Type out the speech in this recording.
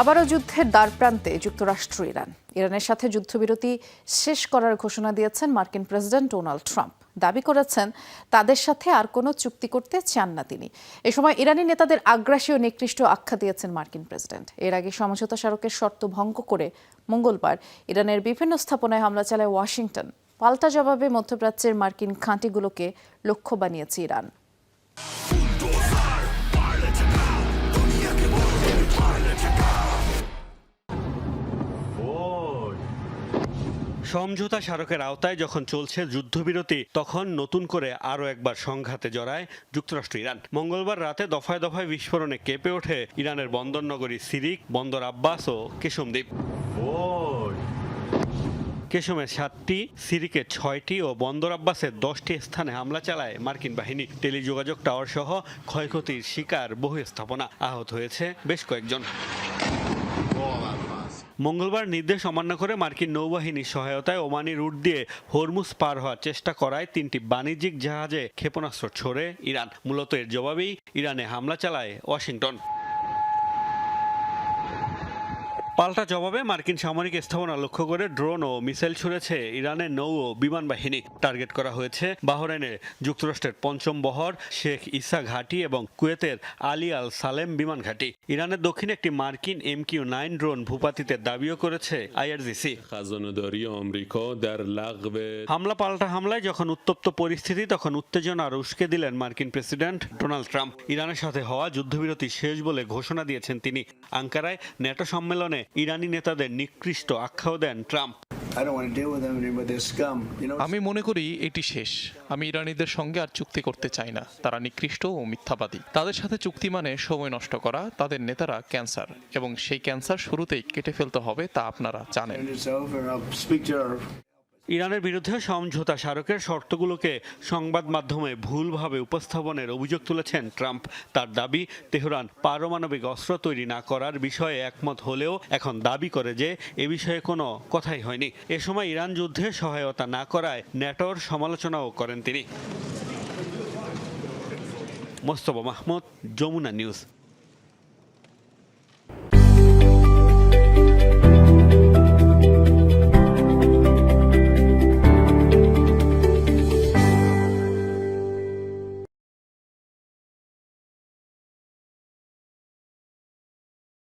আবারও যুদ্ধের দ্বারপ্রান্তে যুক্তরাষ্ট্র ইরানের সাথে যুদ্ধবিরতি শেষ করার ঘোষণা দিয়েছেন মার্কিন প্রেসিডেন্ট ডোনাল্ড ট্রাম্প। দাবি করেছেন তাদের সাথে আর কোনো চুক্তি করতে চান না তিনি। এ সময় ইরানি নেতাদের আগ্রাসী ও নিকৃষ্ট আখ্যা দিয়েছেন মার্কিন প্রেসিডেন্ট। এর আগে সমঝোতা স্মারকের শর্ত ভঙ্গ করে মঙ্গলবার ইরানের বিভিন্ন স্থাপনায় হামলা চালায় ওয়াশিংটন। পাল্টা জবাবে মধ্যপ্রাচ্যের মার্কিন ঘাঁটিগুলোকে লক্ষ্য বানিয়েছে ইরান। সমঝোতা স্মারকের আওতায় যখন চলছে যুদ্ধবিরতি, তখন নতুন করে আরও একবার সংঘাতে জড়ায় যুক্তরাষ্ট্র ইরান। মঙ্গলবার রাতে দফায় দফায় বিস্ফোরণে কেঁপে ওঠে ইরানের বন্দরনগরী সিরিক, বন্দর আব্বাস ও কেশম দ্বীপ। কেশমের 7টি, সিরিকে 6টি ও বন্দর আব্বাসের 10টি স্থানে হামলা চালায় মার্কিন বাহিনী। টেলিযোগাযোগ টাওয়ার সহ ক্ষয়ক্ষতির শিকার বহু স্থাপনা, আহত হয়েছে বেশ কয়েকজন। মঙ্গলবার নির্দেশ অমান্য করে মার্কিন নৌবাহিনীর সহায়তায় ওমানি রুট দিয়ে হরমুজ পার হওয়ার চেষ্টা করায় 3টি বাণিজ্যিক জাহাজে ক্ষেপণাস্ত্র ছোড়ে ইরান। মূলত এর জবাবেই ইরানে হামলা চালায় ওয়াশিংটন। পাল্টা জবাবে মার্কিন সামরিক স্থাপনা লক্ষ্য করে ড্রোন ও মিসাইল ছুড়েছে ইরানের নৌ ও বিমান বাহিনী। টার্গেট করা হয়েছে বাহরাইনের যুক্তরাষ্ট্রের ৫ম বহর, শেখ ইসা ঘাঁটি এবং কুয়েতের আলী আল সালেম বিমান ঘাঁটি। ইরানের দক্ষিণে একটি মার্কিন MQ-9 ড্রোন ভূপাতিতের দাবিও করেছে IRGC। হামলা পাল্টা হামলায় যখন উত্তপ্ত পরিস্থিতি, তখন উত্তেজনা আর উস্কে দিলেন মার্কিন প্রেসিডেন্ট ডোনাল্ড ট্রাম্প। ইরানের সাথে হওয়া যুদ্ধবিরতি শেষ বলে ঘোষণা দিয়েছেন তিনি। আঙ্কারায় ন্যাটো সম্মেলনে ইরানি নেতাদের নিকৃষ্ট আখ্যাও দেন ট্রাম্প। আমি মনে করি এটি শেষ। আমি ইরানিদের সঙ্গে আর চুক্তি করতে চাই না। তারা নিকৃষ্ট ও মিথ্যাবাদী। তাদের সাথে চুক্তি মানে সময় নষ্ট করা। তাদের নেতারা ক্যান্সার, এবং সেই ক্যান্সার শুরুতেই কেটে ফেলতে হবে, তা আপনারা জানেন। ইরানের বিরুদ্ধে সমঝোতা স্মারকের শর্তগুলোকে সংবাদ মাধ্যমে ভুলভাবে উপস্থাপনের অভিযোগ তুলেছেন ট্রাম্প। তার দাবি, তেহরান পারমাণবিক অস্ত্র তৈরি না করার বিষয়ে একমত হলেও এখন দাবি করে যে এ বিষয়ে কোনো কথাই হয়নি। এ সময় ইরান যুদ্ধে সহায়তা না করায় ন্যাটোর সমালোচনাও করেন তিনি। মোস্তফা মাহমুদ, যমুনা নিউজ।